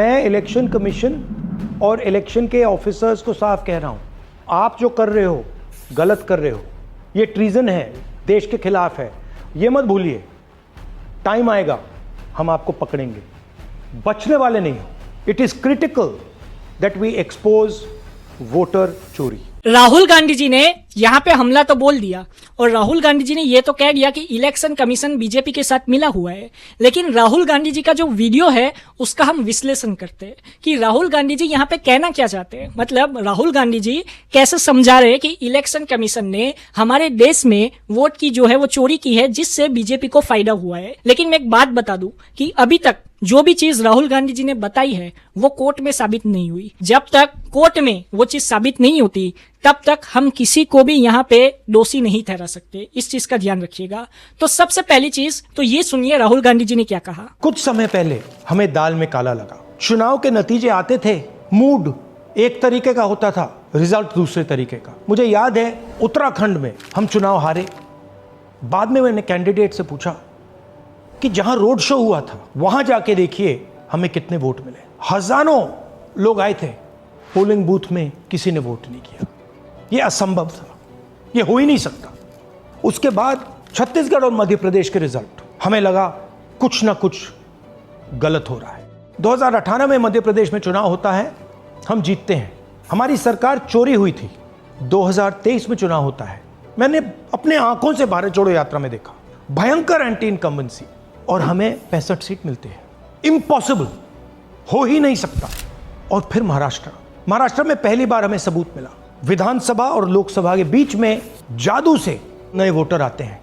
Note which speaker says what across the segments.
Speaker 1: मैं election commission और election के ऑफिसर्स को साफ कह रहा हूं, आप जो कर रहे हो गलत कर रहे हो, ये ट्रीजन है, देश के खिलाफ है। ये मत भूलिए, टाइम आएगा हम आपको पकड़ेंगे, बचने वाले नहीं हो। It is critical that we expose voter चोरी।
Speaker 2: राहुल गांधी जी ने यहाँ पे हमला तो बोल दिया और राहुल गांधी जी ने ये तो कह दिया कि इलेक्शन कमीशन बीजेपी के साथ मिला हुआ है, लेकिन राहुल गांधी जी का जो वीडियो है उसका हम विश्लेषण करते हैं कि राहुल गांधी जी यहाँ पे कहना क्या चाहते हैं। मतलब राहुल गांधी जी कैसे समझा रहे कि इलेक्शन कमीशन ने हमारे देश में वोट की जो है वो चोरी की है, जिससे बीजेपी को फायदा हुआ है। लेकिन मैं एक बात बता दूं कि अभी तक जो भी चीज राहुल गांधी जी ने बताई है वो कोर्ट में साबित नहीं हुई। जब तक कोर्ट में वो चीज साबित नहीं होती तब तक हम किसी को भी यहाँ पे दोषी नहीं ठहरा सकते। इस चीज का ध्यान रखिएगा। तो सबसे पहली चीज तो ये सुनिए राहुल गांधी जी ने क्या कहा।
Speaker 1: कुछ समय पहले हमें दाल में काला लगा। चुनाव के नतीजे आते थे, मूड एक तरीके का होता था, रिजल्ट दूसरे तरीके का। मुझे याद है उत्तराखंड में हम चुनाव हारे। बाद में मैंने कैंडिडेट से पूछा कि जहां रोड शो हुआ था वहां जाके देखिए हमें कितने वोट मिले। हजारों लोग आए थे, पोलिंग बूथ में किसी ने वोट नहीं किया। ये असंभव था, ये हो ही नहीं सकता। उसके बाद छत्तीसगढ़ और मध्य प्रदेश के रिजल्ट, हमें लगा कुछ ना कुछ गलत हो रहा है। 2018 में मध्य प्रदेश में चुनाव होता है, हम जीतते हैं। हमारी सरकार चोरी हुई थी। 2023 में चुनाव होता है, मैंने अपने आंखों से भारत जोड़ो यात्रा में देखा, भयंकर एंटी इनकम्बेंसी, और हमें 65 सीट मिलते हैं। इम्पॉसिबल, हो ही नहीं सकता। और फिर महाराष्ट्र में पहली बार हमें सबूत मिला। विधानसभा और लोकसभा के बीच में जादू से नए वोटर आते हैं,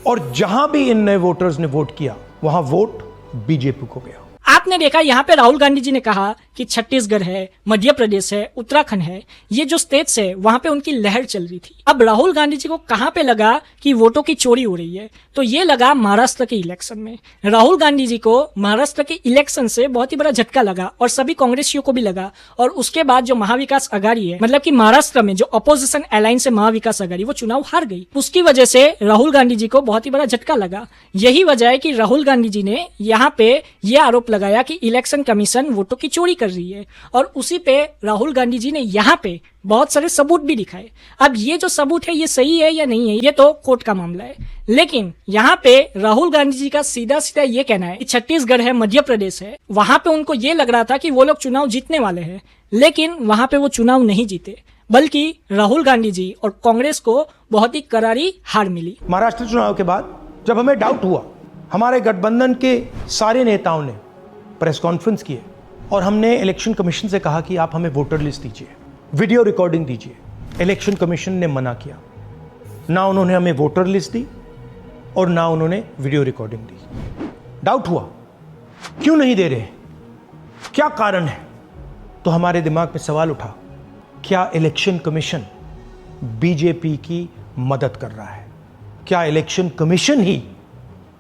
Speaker 1: और जहां भी इन नए वोटर्स ने वोट किया वहां वोट बीजेपी को गया।
Speaker 2: आपने देखा यहाँ पे राहुल गांधी जी ने कहा कि छत्तीसगढ़ है, मध्य प्रदेश है, उत्तराखंड है, ये जो स्टेट्स है वहां पे उनकी लहर चल रही थी। अब राहुल गांधी जी को कहां पे लगा कि वोटों की चोरी हो रही है, तो ये लगा महाराष्ट्र के इलेक्शन में। राहुल गांधी जी को महाराष्ट्र के इलेक्शन से बहुत ही बड़ा झटका लगा और सभी कांग्रेसियों को भी लगा। और उसके बाद जो महाविकास आघाड़ी है, मतलब कि महाराष्ट्र में जो अपोजिशन अलायंस है महाविकास आघाड़ी, वो चुनाव हार गई। उसकी वजह से राहुल गांधी जी को बहुत ही बड़ा झटका लगा। यही वजह है कि राहुल गांधी जी ने यहाँ पे यह आरोप लगाया कि इलेक्शन कमीशन वोटों की चोरी कर रही है, और उसी पे राहुल गांधी जी ने यहाँ पे बहुत सारे सबूत भी दिखाए। अब ये जो सबूत है ये सही है या नहीं है, ये तो कोर्ट का मामला है। लेकिन यहाँ पे राहुल गांधी जी का सीधा सीधा ये कहना है कि छत्तीसगढ़ है, मध्य प्रदेश है, वहां पे उनको ये लग रहा था कि वो लोग चुनाव जीतने वाले हैं, लेकिन वहां पे वो चुनाव नहीं जीते, बल्कि राहुल गांधी जी और कांग्रेस को बहुत ही करारी हार मिली।
Speaker 1: महाराष्ट्र चुनाव के बाद जब हमें डाउट हुआ, हमारे गठबंधन के सारे नेताओं ने प्रेस कॉन्फ्रेंस किए और हमने इलेक्शन कमीशन से कहा कि आप हमें वोटर लिस्ट दीजिए, वीडियो रिकॉर्डिंग दीजिए। इलेक्शन कमीशन ने मना किया, ना उन्होंने हमें वोटर लिस्ट दी और ना उन्होंने वीडियो रिकॉर्डिंग दी। डाउट हुआ क्यों नहीं दे रहे, क्या कारण है। तो हमारे दिमाग में सवाल उठा, क्या इलेक्शन कमीशन बीजेपी की मदद कर रहा है? क्या इलेक्शन कमीशन ही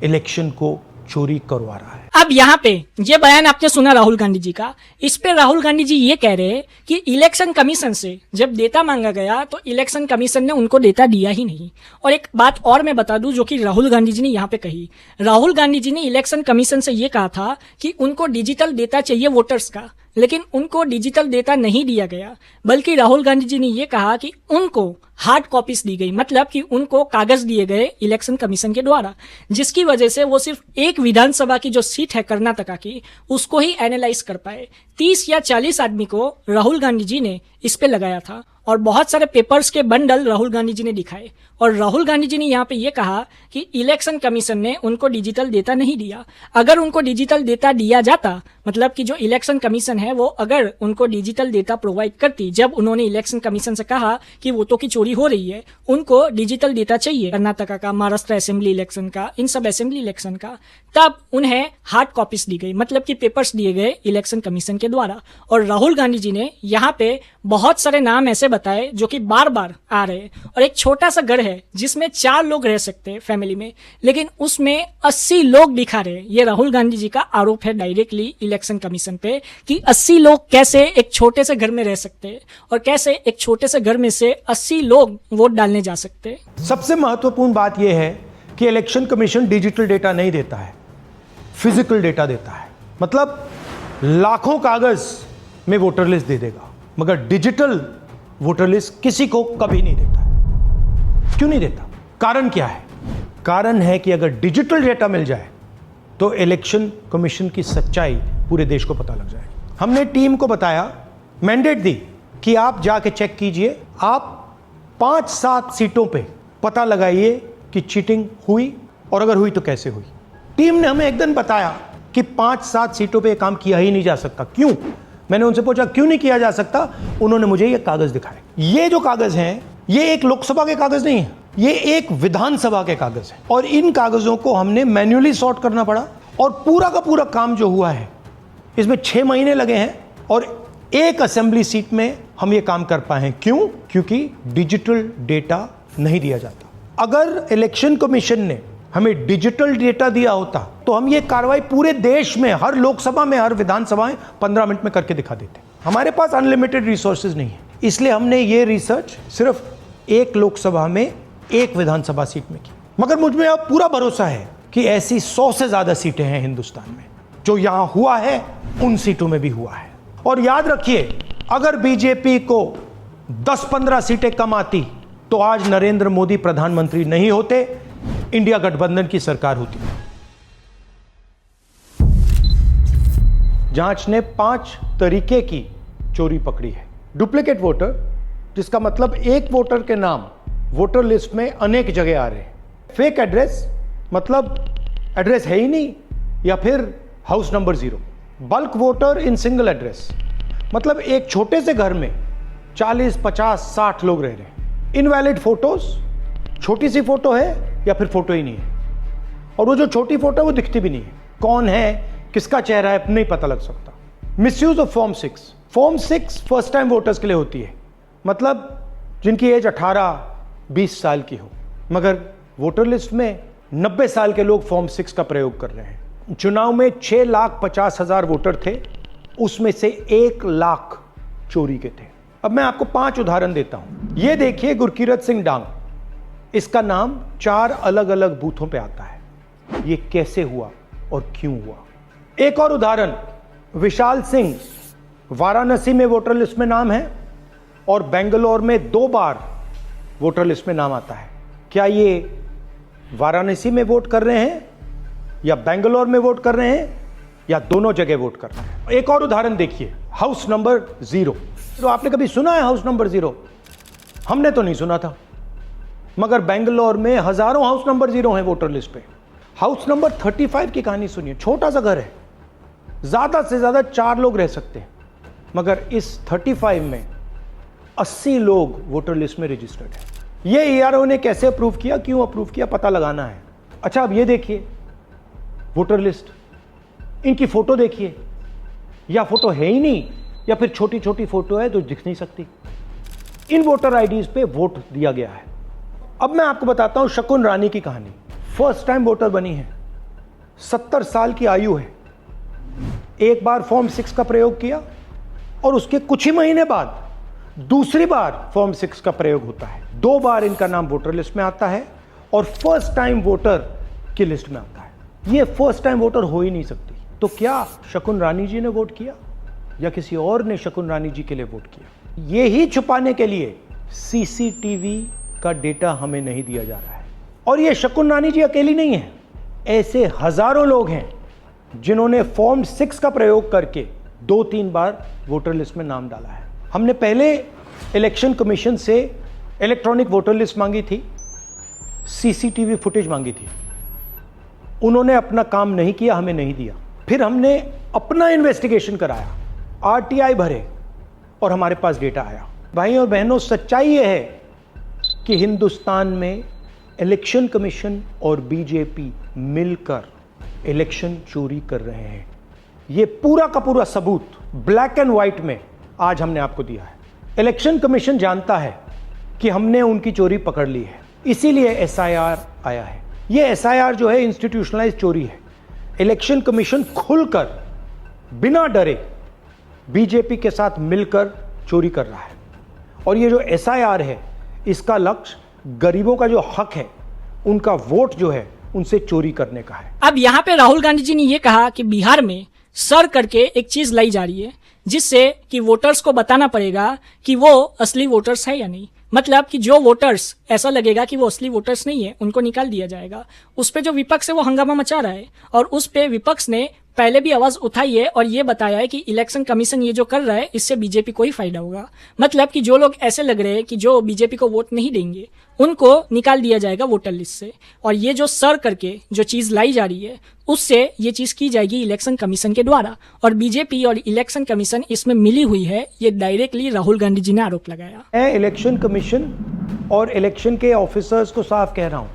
Speaker 1: इलेक्शन को चोरी करवा रहा है?
Speaker 2: अब यहाँ पे ये बयान आपने सुना राहुल गांधी जी का। इस पे राहुल गांधी जी ये कह रहे हैं कि इलेक्शन कमीशन से जब डेटा मांगा गया तो इलेक्शन कमीशन ने उनको डेटा दिया ही नहीं। और एक बात और मैं बता दूं जो कि राहुल गांधी जी ने यहाँ पे कही। राहुल गांधी जी ने इलेक्शन कमीशन से ये कहा था कि उनको डिजिटल डेटा चाहिए वोटर्स का, लेकिन उनको डिजिटल डेटा नहीं दिया गया, बल्कि राहुल गांधी जी ने यह कहा कि उनको हार्ड कॉपीज दी गई, मतलब कि उनको कागज दिए गए इलेक्शन कमीशन के द्वारा, जिसकी वजह से वो सिर्फ एक विधानसभा की जो सीट है कर्नाटका की, उसको ही एनालाइज कर पाए। 30 या 40 आदमी को राहुल गांधी जी ने इस पे लगाया था और बहुत सारे पेपर्स के बंडल राहुल गांधी जी ने दिखाए। और राहुल गांधी जी ने यहाँ पे ये कहा कि इलेक्शन कमीशन ने उनको डिजिटल डेटा नहीं दिया। अगर उनको डिजिटल डेटा दिया जाता, मतलब कि जो इलेक्शन कमीशन है वो अगर उनको डिजिटल डेटा प्रोवाइड करती, जब उन्होंने इलेक्शन कमीशन से कहा कि वोटों की चोरी हो रही है, उनको डिजिटल डेटा चाहिए कर्नाटका का, महाराष्ट्र असेंबली इलेक्शन का, इन सब असेंबली इलेक्शन का, तब उन्हें हार्ड कॉपीज दी गई, मतलब कि पेपर्स दिए गए इलेक्शन कमीशन के द्वारा। और राहुल गांधी जी ने यहाँ पे बहुत सारे नाम ऐसे बताए जो कि बार बार आ रहे हैं। और एक छोटा सा घर है जिसमें 4 लोग रह सकते हैं फैमिली में, लेकिन उसमें 80 लोग दिखा रहे हैं। ये राहुल गांधी जी का आरोप है डायरेक्टली इलेक्शन कमीशन पे कि 80 लोग कैसे एक छोटे से घर में रह सकते हैं और कैसे एक छोटे से घर में से 80 लोग वोट डालने जा सकते हैं।
Speaker 1: सबसे महत्वपूर्ण बात यह है कि इलेक्शन कमीशन डिजिटल डेटा नहीं देता है, फिजिकल डेटा देता है। मतलब लाखों कागज में वोटर लिस्ट दे देगा, मगर डिजिटल वोटर लिस्ट किसी को कभी नहीं देता है। क्यों नहीं देता? कारण क्या है? कारण है कि अगर डिजिटल डेटा मिल जाए तो इलेक्शन कमीशन की सच्चाई पूरे देश को पता लग जाएगी। हमने टीम को बताया, मैंडेट दी कि आप जाके चेक कीजिए, आप 5-7 सीटों पे पता लगाइए कि चीटिंग हुई और अगर हुई तो कैसे हुई। टीम ने हमें एक दिन बताया कि 5-7 सीटों पे काम किया ही नहीं जा सकता। क्यों? मैंने उनसे पूछा क्यों नहीं किया जा सकता? उन्होंने मुझे ये कागज दिखाए। ये जो कागज हैं, ये एक लोकसभा के कागज नहीं है, ये एक विधानसभा के कागज है और इन कागजों को हमने मैन्युअली सॉर्ट करना पड़ा और पूरा का पूरा काम जो हुआ है इसमें 6 महीने लगे हैं और एक असेंबली सीट में हम ये काम कर पाए हैं। क्यों? क्योंकि डिजिटल डेटा नहीं दिया जाता। अगर इलेक्शन कमीशन ने हमें डिजिटल डेटा दिया होता तो हम ये कार्रवाई पूरे देश में, हर लोकसभा में, हर विधानसभा में 15 मिनट में करके दिखा देते। हमारे पास अनलिमिटेड रिसोर्सेज नहीं है, इसलिए हमने ये रिसर्च सिर्फ एक लोकसभा में, एक विधानसभा सीट में की। मगर मुझ में अब पूरा भरोसा है कि ऐसी 100 से ज्यादा सीटें हैं हिंदुस्तान में। जो यहां हुआ है उन सीटों में भी हुआ है। और याद रखिए, अगर बीजेपी को 10-15 सीटें कम आती तो आज नरेंद्र मोदी प्रधानमंत्री नहीं होते, इंडिया गठबंधन की सरकार होती। जांच ने 5 तरीके की चोरी पकड़ी है। डुप्लीकेट वोटर, जिसका मतलब एक वोटर के नाम वोटर लिस्ट में अनेक जगह आ रहे हैं। फेक एड्रेस, मतलब एड्रेस है ही नहीं या फिर house number 0। Bulk voter in single address, मतलब एक छोटे से घर में 40, 50, 60 लोग रह रहे हैं। इनवैलिड फोटोज, छोटी सी फोटो है या फिर फोटो ही नहीं है, और वो जो छोटी फोटो है वो दिखती भी नहीं है। कौन है, किसका चेहरा है, नहीं पता लग सकता। Misuse of form 6। Form 6 first time voters के लिए होती है, मतलब जिनकी एज 18-20 साल की हो, मगर वोटर लिस्ट में 90 साल के लोग फॉर्म 6 का प्रयोग कर रहे हैं। चुनाव में 6,50,000 वोटर थे, उसमें से 1 लाख चोरी के थे। अब मैं आपको 5 उदाहरण देता हूं। ये देखिए, गुरकीरत सिंह डांग, इसका नाम 4 अलग अलग बूथों पे आता है। ये कैसे हुआ और क्यों हुआ? एक और उदाहरण, विशाल सिंह, वाराणसी में वोटर लिस्ट में नाम है और बेंगलोर में 2 बार वोटर लिस्ट में नाम आता है। क्या ये वाराणसी में वोट कर रहे हैं या बेंगलोर में वोट कर रहे हैं या दोनों जगह वोट कर रहे हैं? एक और उदाहरण देखिए, हाउस नंबर 0। तो आपने कभी सुना है हाउस नंबर 0? हमने तो नहीं सुना था, मगर बेंगलोर में हजारों हाउस नंबर 0 हैं वोटर लिस्ट पे। हाउस नंबर 35 की कहानी सुनिए। छोटा सा घर है, ज्यादा से ज्यादा 4 लोग रह सकते हैं, मगर इस 35 में 80 लोग वोटर लिस्ट में रजिस्टर्ड है। ये ईआरओ ने कैसे अप्रूव किया, क्यों अप्रूव किया, पता लगाना है। अच्छा, अब ये देखिए वोटर लिस्ट, इनकी फोटो देखिए, या फोटो है ही नहीं या फिर छोटी छोटी फोटो है जो दिख नहीं सकती। इन वोटर आईडीज पे वोट दिया गया है। अब मैं आपको बताता हूं शकुन रानी की कहानी। फर्स्ट टाइम वोटर बनी है, 70 साल की आयु है। एक बार फॉर्म 6 का प्रयोग किया और उसके कुछ ही महीने बाद दूसरी बार फॉर्म 6 का प्रयोग होता है। 2 बार इनका नाम वोटर लिस्ट में आता है और फर्स्ट टाइम वोटर की लिस्ट में आता है। ये फर्स्ट टाइम वोटर हो ही नहीं सकती। तो क्या शकुन रानी जी ने वोट किया या किसी और ने शकुन रानी जी के लिए वोट किया? ये ही छुपाने के लिए सीसीटीवी का डेटा हमें नहीं दिया जा रहा है। और ये शकुन रानी जी अकेली नहीं है, ऐसे हजारों लोग हैं जिन्होंने फॉर्म 6 का प्रयोग करके 2-3 बार वोटर लिस्ट में नाम डाला है। हमने पहले इलेक्शन कमीशन से इलेक्ट्रॉनिक वोटर लिस्ट मांगी थी, सीसीटीवी फुटेज मांगी थी। उन्होंने अपना काम नहीं किया, हमें नहीं दिया। फिर हमने अपना इन्वेस्टिगेशन कराया, आरटीआई भरे और हमारे पास डेटा आया। भाई और बहनों, सच्चाई यह है कि हिंदुस्तान में इलेक्शन कमीशन और बीजेपी मिलकर इलेक्शन चोरी कर रहे हैं। यह पूरा का पूरा सबूत ब्लैक एंड व्हाइट में आज हमने आपको दिया है। इलेक्शन कमीशन जानता है कि हमने उनकी चोरी पकड़ ली है, इसीलिए एसआईआर आया है। यह एसआईआर जो है इंस्टीट्यूशनलाइज चोरी है। इलेक्शन कमीशन खुलकर बिना डरे बीजेपी के साथ मिलकर चोरी कर रहा है। और ये जो एसआईआर है, इसका लक्ष्य गरीबों का जो हक है, उनका वोट जो है, उनसे चोरी करने का है।
Speaker 2: अब यहाँ पे राहुल गांधी जी ने ये कहा कि बिहार में सर करके एक चीज लाई जा रही है जिससे कि वोटर्स को बताना पड़ेगा कि वो असली वोटर्स है या नहीं। मतलब कि जो वोटर्स ऐसा लगेगा कि वो असली वोटर्स नहीं है उनको निकाल दिया जाएगा। उस पे जो विपक्ष है वो हंगामा मचा रहा है और उस पे विपक्ष ने पहले भी आवाज उठाई है और ये बताया है कि इलेक्शन कमीशन ये जो कर रहा है इससे बीजेपी को ही फायदा होगा। मतलब कि जो लोग ऐसे लग रहे हैं कि जो बीजेपी को वोट नहीं देंगे उनको निकाल दिया जाएगा वोटर लिस्ट से। और ये जो सर करके जो चीज लाई जा रही है उससे ये चीज की जाएगी इलेक्शन कमीशन के द्वारा। और बीजेपी और इलेक्शन कमीशन इसमें मिली हुई है, ये डायरेक्टली राहुल गांधी जी ने आरोप लगाया।
Speaker 1: मैं इलेक्शन कमीशन और इलेक्शन के ऑफिसर्स को साफ कह रहा हूं,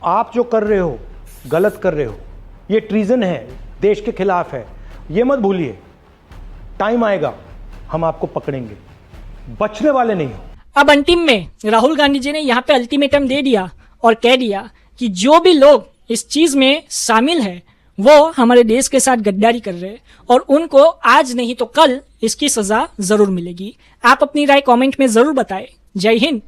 Speaker 1: आप जो कर रहे हो गलत कर रहे हो, ये ट्रीजन है, देश के खिलाफ है। ये मत भूलिए, टाइम आएगा हम आपको पकड़ेंगे, बचने वाले नहीं हो।
Speaker 2: अब अंतिम में राहुल गांधी जी ने यहाँ पे अल्टीमेटम दे दिया और कह दिया कि जो भी लोग इस चीज में शामिल है वो हमारे देश के साथ गद्दारी कर रहे हैं और उनको आज नहीं तो कल इसकी सजा जरूर मिलेगी। आप अपनी राय कमेंट में जरूर बताएं। जय हिंद।